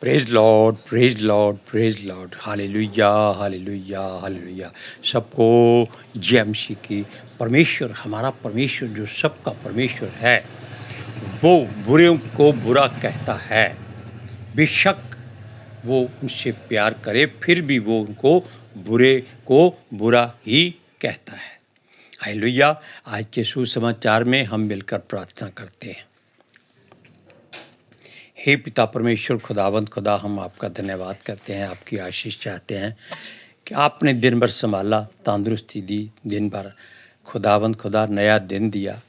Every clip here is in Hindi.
Praise Lord, praise Lord, praise Lord. Hallelujah, hallelujah, hallelujah. सबको जय मसीह की। परमेश्वर, हमारा परमेश्वर जो सबका परमेश्वर है, वो बुरे को बुरा कहता है। बेशक वो उनसे प्यार करे, फिर भी वो उनको बुरे को बुरा ही कहता है। हालेलुया। आज के सुसमाचार में हम मिलकर प्रार्थना करते हैं। हे पिता परमेश्वर, खुदावंद खुदा, हम आपका धन्यवाद करते हैं, आपकी आशीष चाहते हैं कि आपने दिन भर संभाला, तंदुरुस्ती दी, दिन भर खुदावंद खुदा नया दिन दिया।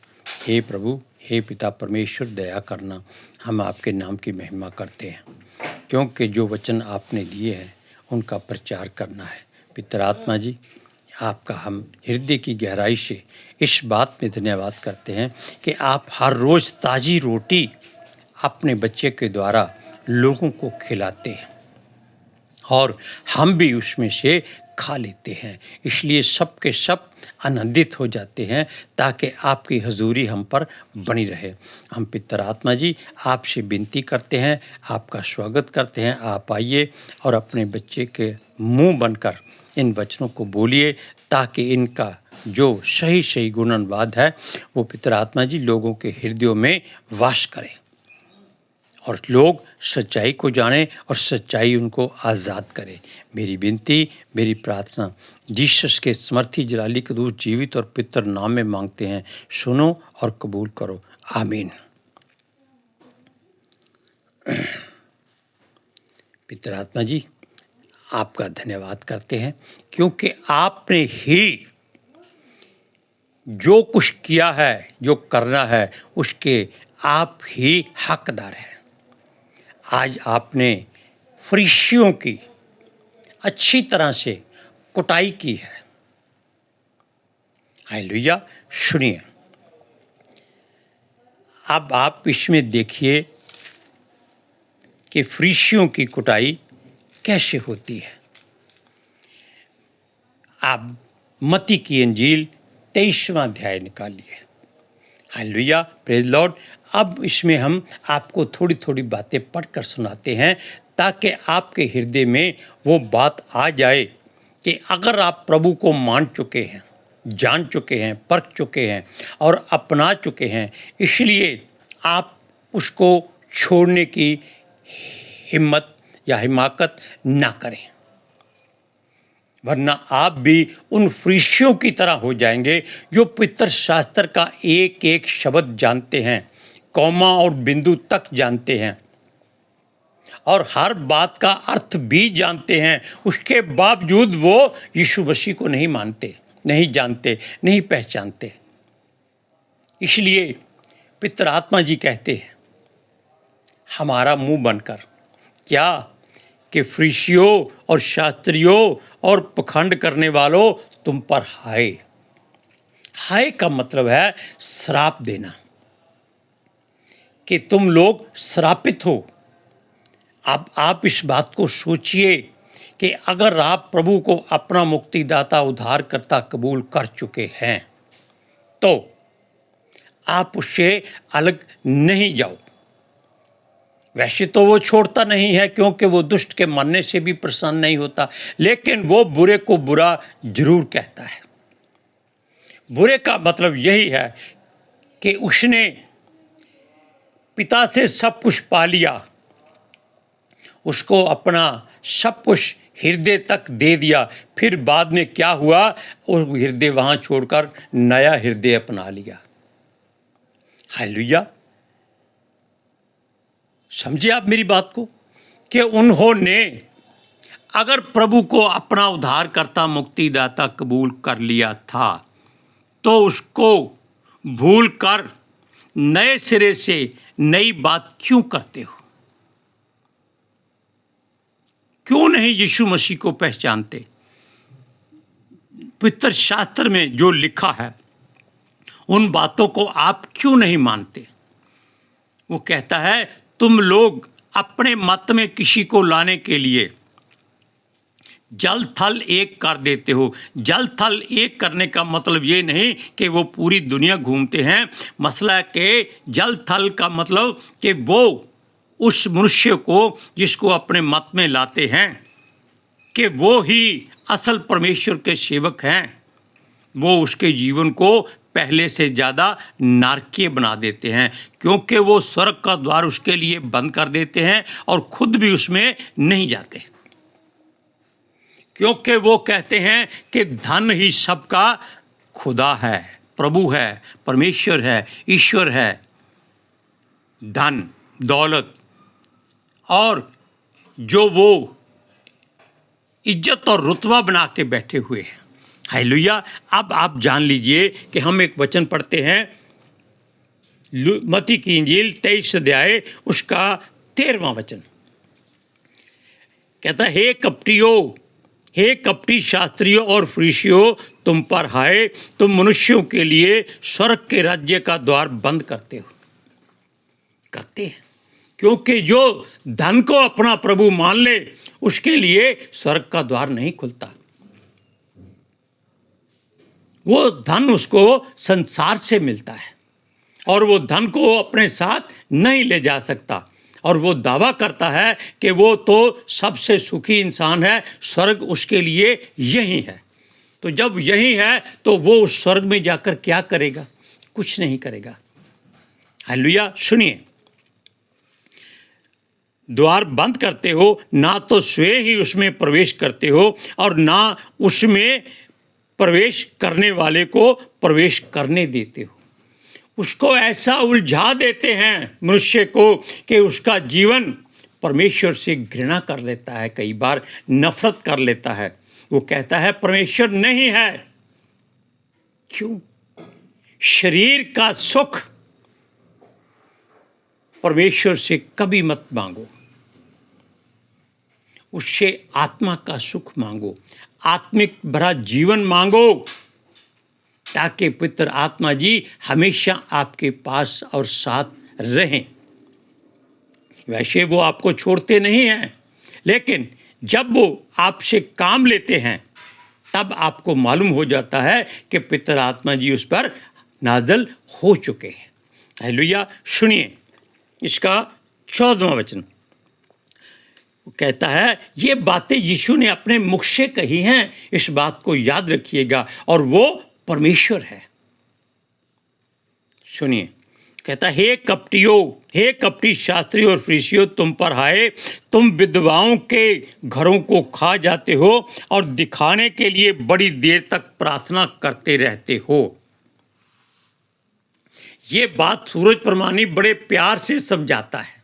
हे प्रभु, हे पिता परमेश्वर, दया करना। हम आपके नाम की महिमा करते हैं, क्योंकि जो वचन आपने दिए हैं उनका प्रचार करना है। पिता आत्मा जी, आपका हम हृदय की गहराई से इस बात में धन्यवाद करते हैं कि आप हर रोज़ ताज़ी रोटी अपने बच्चे के द्वारा लोगों को खिलाते हैं और हम भी उसमें से खा लेते हैं। इसलिए सब के सब आनंदित हो जाते हैं, ताकि आपकी हजूरी हम पर बनी रहे। हम पितर आत्मा जी आपसे विनती करते हैं, आपका स्वागत करते हैं। आप आइए और अपने बच्चे के मुंह बनकर इन वचनों को बोलिए, ताकि इनका जो सही सही गुणनवाद है वो पितर आत्मा जी लोगों के हृदयों में वास करे और लोग सच्चाई को जाने और सच्चाई उनको आज़ाद करे। मेरी विनती, मेरी प्रार्थना जीसस के समर्थी जलाली कदूस जीवित और पितर नाम में मांगते हैं। सुनो और कबूल करो। आमीन। पितर आत्मा जी, आपका धन्यवाद करते हैं, क्योंकि आपने ही जो कुछ किया है, जो करना है, उसके आप ही हकदार हैं। आज आपने फरीसियों की अच्छी तरह से कुटाई की है। हालेलुया। सुनिए, अब आप इसमें देखिए कि फरीसियों की कुटाई कैसे होती है। आप मत्ती की इंजील 23वां अध्याय निकालिए। Hallelujah, praise Lord. अब इसमें हम आपको थोड़ी थोड़ी बातें पढ़कर सुनाते हैं, ताकि आपके हृदय में वो बात आ जाए कि अगर आप प्रभु को मान चुके हैं, जान चुके हैं, परख चुके हैं और अपना चुके हैं, इसलिए आप उसको छोड़ने की हिम्मत या हिमाकत ना करें, वरना आप भी उन फरीसियों की तरह हो जाएंगे जो पवित्र शास्त्र का एक एक शब्द जानते हैं, कौमा और बिंदु तक जानते हैं और हर बात का अर्थ भी जानते हैं। उसके बावजूद वो यीशु मसीह को नहीं मानते, नहीं जानते, नहीं पहचानते। इसलिए पितर आत्मा जी कहते हैं हमारा मुंह बनकर, क्या कि फरीसियों और शास्त्रियों और पखंड करने वालों, तुम पर हाय। हाय का मतलब है श्राप देना, कि तुम लोग श्रापित हो। अब आप इस बात को सोचिए कि अगर आप प्रभु को अपना मुक्तिदाता उद्धारकर्ता कबूल कर चुके हैं, तो आप उससे अलग नहीं जाओ। वैसे तो वो छोड़ता नहीं है, क्योंकि वो दुष्ट के मरने से भी प्रसन्न नहीं होता, लेकिन वो बुरे को बुरा जरूर कहता है। बुरे का मतलब यही है कि उसने पिता से सब कुछ पा लिया, उसको अपना सब कुछ हृदय तक दे दिया, फिर बाद में क्या हुआ, वो हृदय वहाँ छोड़कर नया हृदय अपना लिया। हालेलुया। समझिए आप मेरी बात को, कि उन्होंने अगर प्रभु को अपना उद्धारकर्ता मुक्तिदाता कबूल कर लिया था, तो उसको भूल कर नए सिरे से नई बात क्यों करते हो? क्यों नहीं यीशु मसीह को पहचानते? पवित्र शास्त्र में जो लिखा है उन बातों को आप क्यों नहीं मानते? वो कहता है तुम लोग अपने मत में किसी को लाने के लिए जल थल एक कर देते हो। जल थल एक करने का मतलब ये नहीं कि वो पूरी दुनिया घूमते हैं। मसला के जल थल का मतलब कि वो उस मनुष्य को जिसको अपने मत में लाते हैं कि वो ही असल परमेश्वर के सेवक हैं, वो उसके जीवन को पहले से ज़्यादा नारकीय बना देते हैं, क्योंकि वो स्वर्ग का द्वार उसके लिए बंद कर देते हैं और खुद भी उसमें नहीं जाते, क्योंकि वो कहते हैं कि धन ही सबका खुदा है, प्रभु है, परमेश्वर है, ईश्वर है। धन, दौलत और जो वो इज्जत और रुतबा बना के बैठे हुए हैं। हालेलुया। अब आप जान लीजिए कि हम एक वचन पढ़ते हैं, मत्ती की इंजील 23 अध्याय उसका 13वां वचन कहता है, हे कपटियों, हे कपटी शास्त्रियों और फरीसियों, तुम पर हाय, तुम मनुष्यों के लिए स्वर्ग के राज्य का द्वार बंद करते हैं, क्योंकि जो धन को अपना प्रभु मान ले उसके लिए स्वर्ग का द्वार नहीं खुलता। वो धन उसको संसार से मिलता है और वो धन को अपने साथ नहीं ले जा सकता, और वो दावा करता है कि वो तो सबसे सुखी इंसान है, स्वर्ग उसके लिए यही है। तो जब यही है तो वो उस स्वर्ग में जाकर क्या करेगा? कुछ नहीं करेगा। हालेलुया। सुनिए, द्वार बंद करते हो, ना तो स्वयं ही उसमें प्रवेश करते हो और ना उसमें प्रवेश करने वाले को प्रवेश करने देते हो। उसको ऐसा उलझा देते हैं मनुष्य को कि उसका जीवन परमेश्वर से घृणा कर लेता है, कई बार नफरत कर लेता है। वो कहता है परमेश्वर नहीं है। क्यों? शरीर का सुख परमेश्वर से कभी मत मांगो, उससे आत्मा का सुख मांगो, आत्मिक भरा जीवन मांगो, ताकि पवित्र आत्मा जी हमेशा आपके पास और साथ रहें। वैसे वो आपको छोड़ते नहीं हैं, लेकिन जब वो आपसे काम लेते हैं तब आपको मालूम हो जाता है कि पवित्र आत्मा जी उस पर नाज़िल हो चुके हैं। हालेलुया। सुनिए इसका 14वां वचन कहता है, ये बातें यीशु ने अपने मुख से कही हैं, इस बात को याद रखिएगा, और वो परमेश्वर है। सुनिए, कहता है, हे कपटियों, हे कपटी शास्त्रियों और फरीसियों, तुम पर हाय, तुम विधवाओं के घरों को खा जाते हो और दिखाने के लिए बड़ी देर तक प्रार्थना करते रहते हो। ये बात सूरज प्रमाणी बड़े प्यार से समझाता है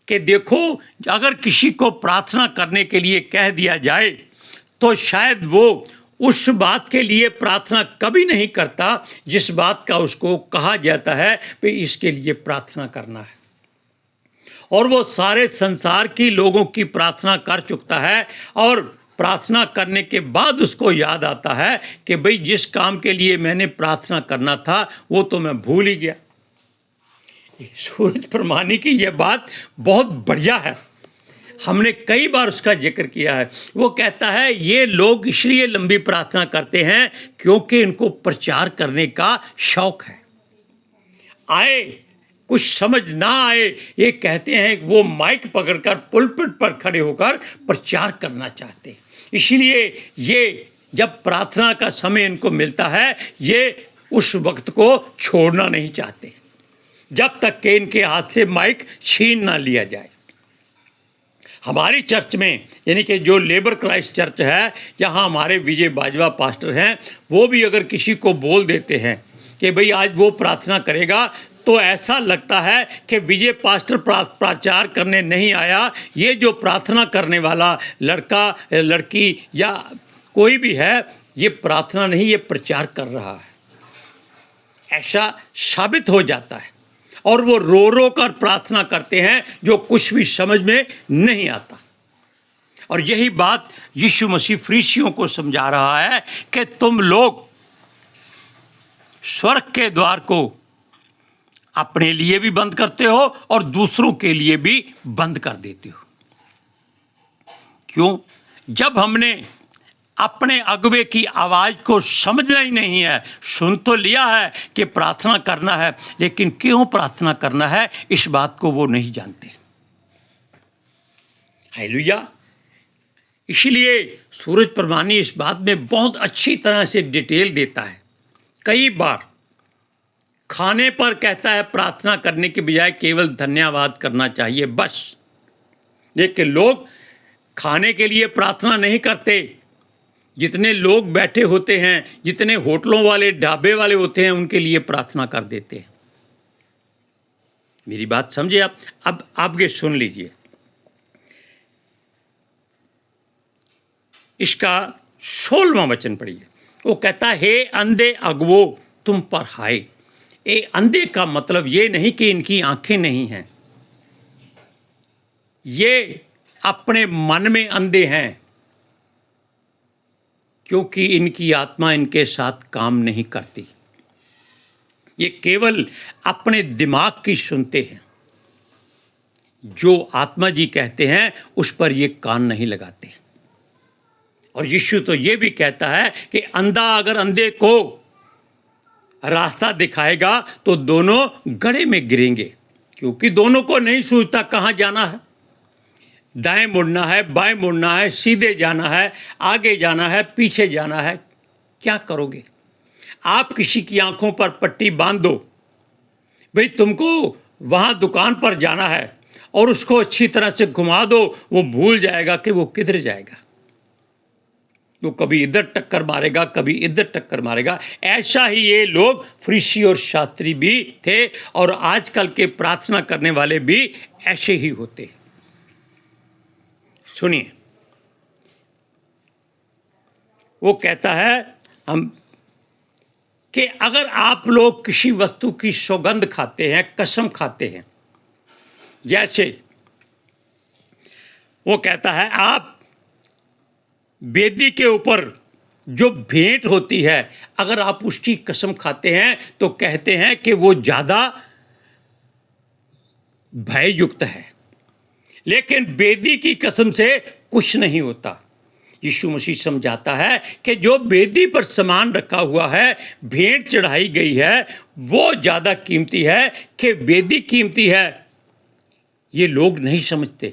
कि देखो, अगर किसी को प्रार्थना करने के लिए कह दिया जाए तो शायद वो उस बात के लिए प्रार्थना कभी नहीं करता जिस बात का उसको कहा जाता है कि इसके लिए प्रार्थना करना है। और वो सारे संसार की लोगों की प्रार्थना कर चुकता है, और प्रार्थना करने के बाद उसको याद आता है कि भाई जिस काम के लिए मैंने प्रार्थना करना था वो तो मैं भूल ही गया। सूरज प्रमाणी की यह बात बहुत बढ़िया है, हमने कई बार उसका जिक्र किया है। वो कहता है ये लोग इसलिए लंबी प्रार्थना करते हैं क्योंकि इनको प्रचार करने का शौक है। आए कुछ समझ ना आए, ये कहते हैं कि वो माइक पकड़कर पुलपिट पर खड़े होकर प्रचार करना चाहते हैं। इसलिए ये जब प्रार्थना का समय इनको मिलता है, ये उस वक्त को छोड़ना नहीं चाहते जब तक कि इनके हाथ से माइक छीन ना लिया जाए। हमारी चर्च में, यानी कि जो लेबर क्राइस्ट चर्च है, जहां हमारे विजय बाजवा पास्टर हैं, वो भी अगर किसी को बोल देते हैं कि भाई आज वो प्रार्थना करेगा, तो ऐसा लगता है कि विजय पास्टर प्रचार करने नहीं आया, ये जो प्रार्थना करने वाला लड़का लड़की या कोई भी है, ये प्रार्थना नहीं, ये प्रचार कर रहा है। ऐसा साबित हो जाता है, और वो रो रो कर प्रार्थना करते हैं जो कुछ भी समझ में नहीं आता। और यही बात यीशु मसीह फरीसियों को समझा रहा है कि तुम लोग स्वर्ग के द्वार को अपने लिए भी बंद करते हो और दूसरों के लिए भी बंद कर देते हो। क्यों? जब हमने अपने अगुवे की आवाज़ को समझना ही नहीं है। सुन तो लिया है कि प्रार्थना करना है, लेकिन क्यों प्रार्थना करना है इस बात को वो नहीं जानते। हालेलुया। इसलिए सूरज प्रमाणी इस बात में बहुत अच्छी तरह से डिटेल देता है। कई बार खाने पर कहता है प्रार्थना करने के बजाय केवल धन्यवाद करना चाहिए बस। लेकिन लोग खाने के लिए प्रार्थना नहीं करते। जितने लोग बैठे होते हैं, जितने होटलों वाले ढाबे वाले होते हैं, उनके लिए प्रार्थना कर देते हैं। मेरी बात समझे आप? अब आगे सुन लीजिए। इसका 16वां वचन पढ़िए। वो कहता है, हे अंधे अगुवो तुम पर हाय। ये अंधे का मतलब ये नहीं कि इनकी आंखें नहीं हैं, ये अपने मन में अंधे हैं, क्योंकि इनकी आत्मा इनके साथ काम नहीं करती। ये केवल अपने दिमाग की सुनते हैं। जो आत्मा जी कहते हैं उस पर ये कान नहीं लगाते। और यीशु तो ये भी कहता है कि अंधा अगर अंधे को रास्ता दिखाएगा तो दोनों गड्ढे में गिरेंगे, क्योंकि दोनों को नहीं सूझता कहाँ जाना है। दाएं मुड़ना है, बाएं मुड़ना है, सीधे जाना है, आगे जाना है, पीछे जाना है। क्या करोगे? आप किसी की आंखों पर पट्टी बांध दो, भाई तुमको वहाँ दुकान पर जाना है, और उसको अच्छी तरह से घुमा दो, वो भूल जाएगा कि वो किधर जाएगा। वो कभी इधर टक्कर मारेगा, कभी इधर टक्कर मारेगा। ऐसा ही ये लोग फरीसी और शास्त्री भी थे, और आजकल के प्रार्थना करने वाले भी ऐसे ही होते। सुनिए, वो कहता है हम कि अगर आप लोग किसी वस्तु की सौगंध खाते हैं, कसम खाते हैं, जैसे वो कहता है आप वेदी के ऊपर जो भेंट होती है, अगर आप उसकी कसम खाते हैं तो कहते हैं कि वो ज़्यादा भययुक्त है। लेकिन वेदी की कसम से कुछ नहीं होता। यीशु मसीह समझाता है कि जो वेदी पर सामान रखा हुआ है, भेंट चढ़ाई गई है, वो ज़्यादा कीमती है कि वेदी कीमती है। ये लोग नहीं समझते।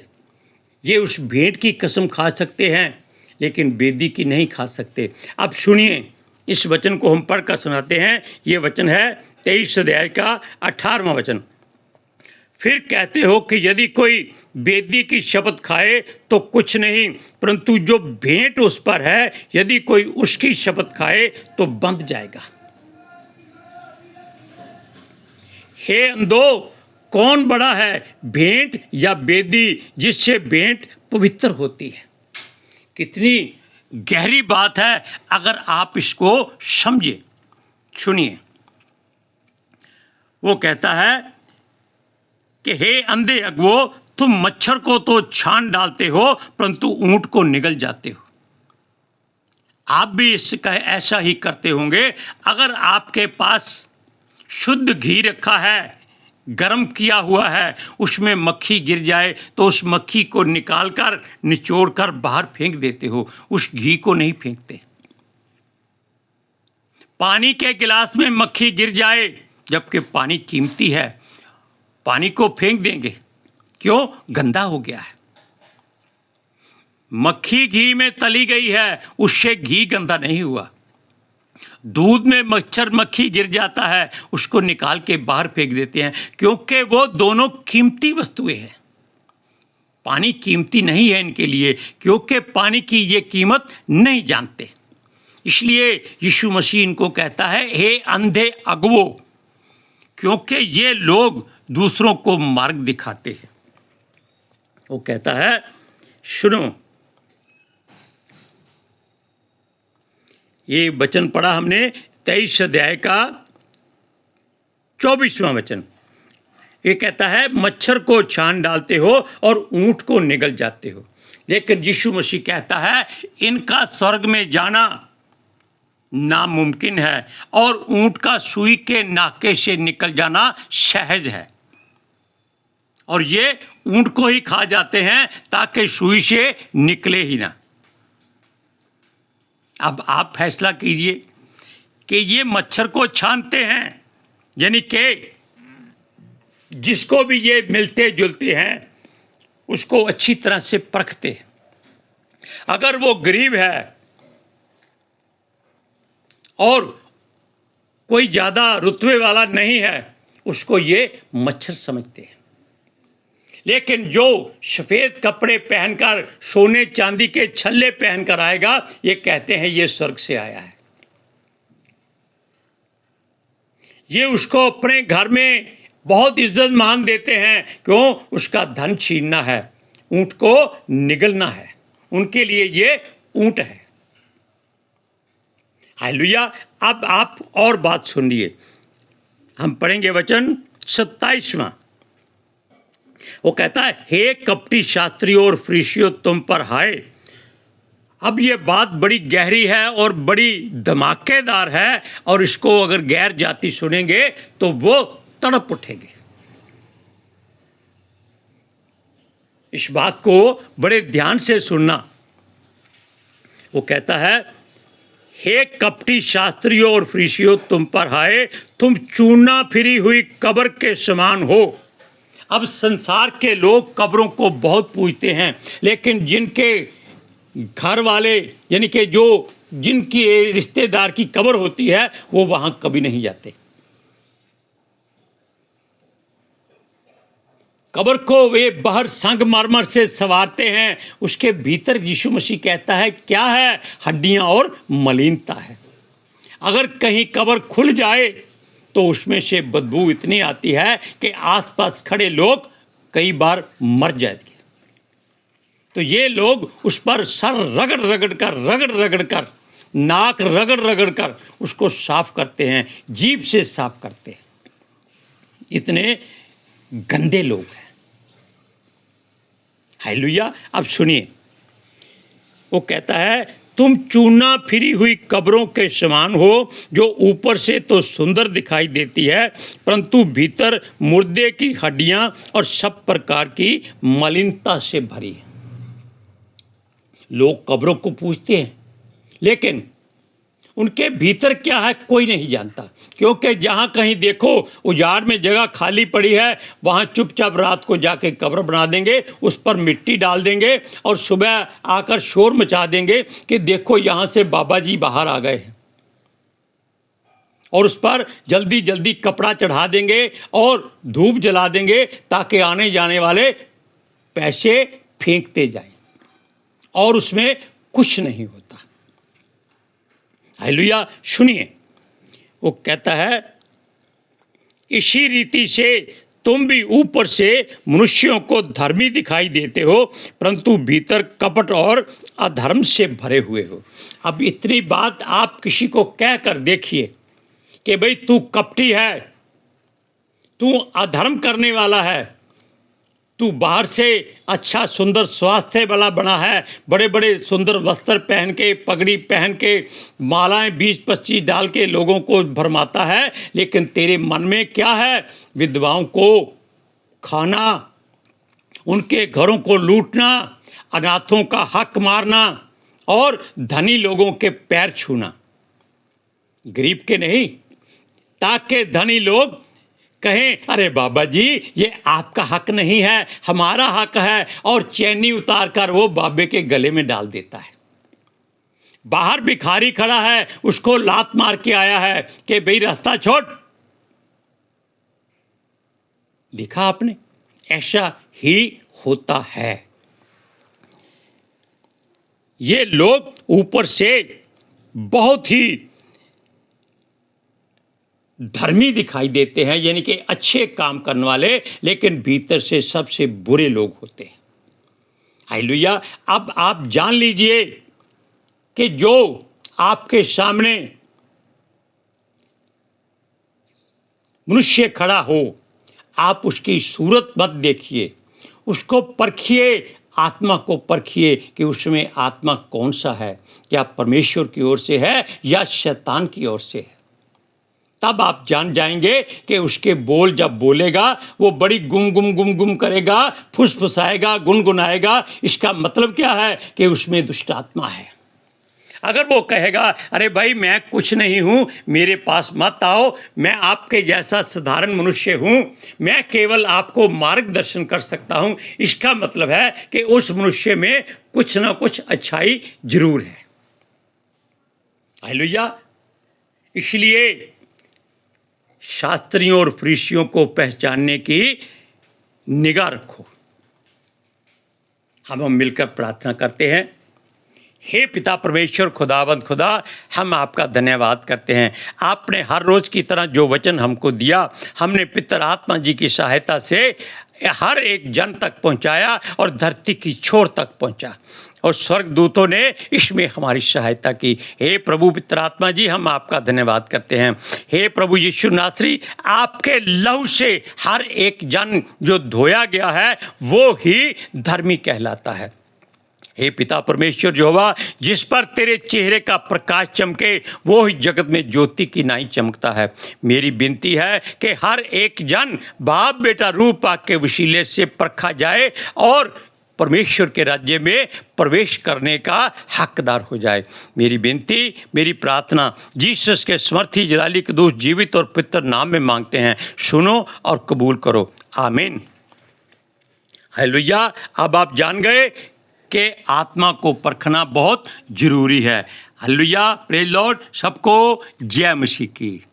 ये उस भेंट की कसम खा सकते हैं, लेकिन वेदी की नहीं खा सकते। अब सुनिए, इस वचन को हम पढ़कर सुनाते हैं। ये वचन है 23 अध्याय का 18वां वचन। फिर कहते हो कि यदि कोई वेदी की शपथ खाए तो कुछ नहीं, परंतु जो भेंट उस पर है, यदि कोई उसकी शपथ खाए तो बंध जाएगा। हे अंधो, कौन बड़ा है, भेंट या वेदी जिससे भेंट पवित्र होती है? कितनी गहरी बात है अगर आप इसको समझे। सुनिए, वो कहता है कि हे अंधे अगुवो, तुम मच्छर को तो छान डालते हो, परंतु ऊंट को निगल जाते हो। आप भी इसका ऐसा ही करते होंगे। अगर आपके पास शुद्ध घी रखा है, गरम किया हुआ है, उसमें मक्खी गिर जाए तो उस मक्खी को निकालकर निचोड़कर बाहर फेंक देते हो, उस घी को नहीं फेंकते। पानी के गिलास में मक्खी गिर जाए, जबकि पानी कीमती है, पानी को फेंक देंगे, क्यों? गंदा हो गया है। मक्खी घी में तली गई है, उससे घी गंदा नहीं हुआ। दूध में मच्छर मक्खी गिर जाता है, उसको निकाल के बाहर फेंक देते हैं, क्योंकि वो दोनों कीमती वस्तुएं हैं। पानी कीमती नहीं है इनके लिए, क्योंकि पानी की ये कीमत नहीं जानते। इसलिए यीशु मसीह इनको कहता है, हे अंधे अगुवो, क्योंकि ये लोग दूसरों को मार्ग दिखाते हैं। वो कहता है, सुनो, ये वचन पढ़ा हमने 23 अध्याय का 24वां वचन। ये कहता है, मच्छर को छान डालते हो और ऊंट को निगल जाते हो। लेकिन यीशु मसीह कहता है, इनका स्वर्ग में जाना नामुमकिन है, और ऊंट का सुई के नाके से निकल जाना सहज है। और ये ऊंट को ही खा जाते हैं ताकि सुई से निकले ही ना। अब आप फैसला कीजिए कि ये मच्छर को छानते हैं, यानी कि जिसको भी ये मिलते जुलते हैं उसको अच्छी तरह से परखते हैं। अगर वो गरीब है और कोई ज़्यादा रुतबे वाला नहीं है उसको ये मच्छर समझते हैं। लेकिन जो सफ़ेद कपड़े पहनकर, सोने चांदी के छल्ले पहनकर आएगा, ये कहते हैं ये स्वर्ग से आया है। ये उसको अपने घर में बहुत इज्जत मान देते हैं। क्यों? उसका धन छीनना है, ऊंट को निगलना है, उनके लिए ये ऊंट है। हालेलुया। अब आप और बात सुनिए, हम पढ़ेंगे वचन 27वां। वो कहता है, हे कपटी शास्त्रियों और फरीसियों, तुम पर हाय। अब ये बात बड़ी गहरी है और बड़ी धमाकेदार है, और इसको अगर गैर जाति सुनेंगे तो वो तड़प उठेंगे। इस बात को बड़े ध्यान से सुनना। वो कहता है, हे कपटी शास्त्रियों और फरीसियों, तुम पर हाय, तुम चूना फिरी हुई कब्र के समान हो। अब संसार के लोग कब्रों को बहुत पूजते हैं, लेकिन जिनके घर वाले, यानी कि जो जिनकी रिश्तेदार की कब्र होती है, वो वहां कभी नहीं जाते। कब्र को वे बाहर संगमरमर से संवारते हैं, उसके भीतर यीशु मसीह कहता है क्या है? हड्डियां और मलिनता है। अगर कहीं कब्र खुल जाए तो उसमें से बदबू इतनी आती है कि आसपास खड़े लोग कई बार मर जाएंगे। तो ये लोग उस पर सर रगड़ रगड़ कर, नाक रगड़ कर उसको साफ करते हैं, जीभ से साफ करते हैं। इतने गंदे लोग हैं। हालेलुया। अब सुनिए, वो कहता है, तुम चूना फिरी हुई कब्रों के समान हो, जो ऊपर से तो सुंदर दिखाई देती है, परंतु भीतर मुर्दे की हड्डियां और सब प्रकार की मलिनता से भरी है। लोग कब्रों को पूजते हैं, लेकिन उनके भीतर क्या है कोई नहीं जानता। क्योंकि जहाँ कहीं देखो उजाड़ में जगह खाली पड़ी है, वहाँ चुपचाप रात को जाके कब्र बना देंगे, उस पर मिट्टी डाल देंगे और सुबह आकर शोर मचा देंगे कि देखो यहाँ से बाबा जी बाहर आ गए हैं, और उस पर जल्दी जल्दी कपड़ा चढ़ा देंगे और धूप जला देंगे ताकि आने जाने वाले पैसे फेंकते जाएं, और उसमें कुछ नहीं होता। हालेलुया। सुनिए, वो कहता है, इसी रीति से तुम भी ऊपर से मनुष्यों को धर्मी दिखाई देते हो, परंतु भीतर कपट और अधर्म से भरे हुए हो। अब इतनी बात आप किसी को कह कर देखिए कि भाई तू कपटी है, तू अधर्म करने वाला है, तू बाहर से अच्छा सुंदर स्वास्थ्य वाला बना है, बड़े बड़े सुंदर वस्त्र पहन के, पगड़ी पहन के, मालाएं 20-25 डाल के लोगों को भरमाता है, लेकिन तेरे मन में क्या है? विधवाओं को खाना, उनके घरों को लूटना, अनाथों का हक मारना और धनी लोगों के पैर छूना। गरीब के नहीं, ताकि धनी लोग कहें, अरे बाबा जी ये आपका हक नहीं है, हमारा हक है, और चैनी उतार कर वो बाबे के गले में डाल देता है। बाहर भिखारी खड़ा है, उसको लात मार के आया है कि भाई रास्ता छोड़। देखा आपने? ऐसा ही होता है। ये लोग ऊपर से बहुत ही धर्मी दिखाई देते हैं, यानी कि अच्छे काम करने वाले, लेकिन भीतर से सबसे बुरे लोग होते हैं। हालेलुया। अब आप जान लीजिए कि जो आपके सामने मनुष्य खड़ा हो, आप उसकी सूरत मत देखिए, उसको परखिए, आत्मा को परखिए कि उसमें आत्मा कौन सा है, क्या परमेश्वर की ओर से है या शैतान की ओर से है। तब आप जान जाएंगे कि उसके बोल जब बोलेगा वो बड़ी गुम करेगा, फुसफुसाएगा, गुनगुनाएगा। इसका मतलब क्या है कि उसमें दुष्ट आत्मा है। अगर वो कहेगा अरे भाई मैं कुछ नहीं हूँ, मेरे पास मत आओ, मैं आपके जैसा साधारण मनुष्य हूँ, मैं केवल आपको मार्गदर्शन कर सकता हूँ, इसका मतलब है कि उस मनुष्य में कुछ ना कुछ अच्छाई जरूर है। हालेलुया। इसलिए शास्त्रियों और फरीसियों को पहचानने की निगाह रखो। हम मिलकर प्रार्थना करते हैं। हे पिता परमेश्वर खुदावंद खुदा, हम आपका धन्यवाद करते हैं। आपने हर रोज़ की तरह जो वचन हमको दिया, हमने पितर आत्मा जी की सहायता से हर एक जन तक पहुंचाया और धरती की छोर तक पहुंचा, और स्वर्गदूतों ने इसमें हमारी सहायता की। हे प्रभु पितर आत्मा जी, हम आपका धन्यवाद करते हैं। हे प्रभु यीशु नासरी, आपके लहू से हर एक जन जो धोया गया है वो ही धर्मी कहलाता है। हे पिता परमेश्वर यहोवा, जिस पर तेरे चेहरे का प्रकाश चमके वो ही जगत में ज्योति की नाई चमकता है। मेरी विनती है कि हर एक जन बाप बेटा रूप पाक के वसीले से परखा जाए और परमेश्वर के राज्य में प्रवेश करने का हकदार हो जाए। मेरी विनती, मेरी प्रार्थना जीसस के समर्थी जलाली कदूस जीवित और पवित्र नाम में मांगते हैं। सुनो और कबूल करो। आमीन। हालेलुया। अब आप जान गए कि आत्मा को परखना बहुत जरूरी है। हालेलुया। Praise Lord. सबको जय मसीह की।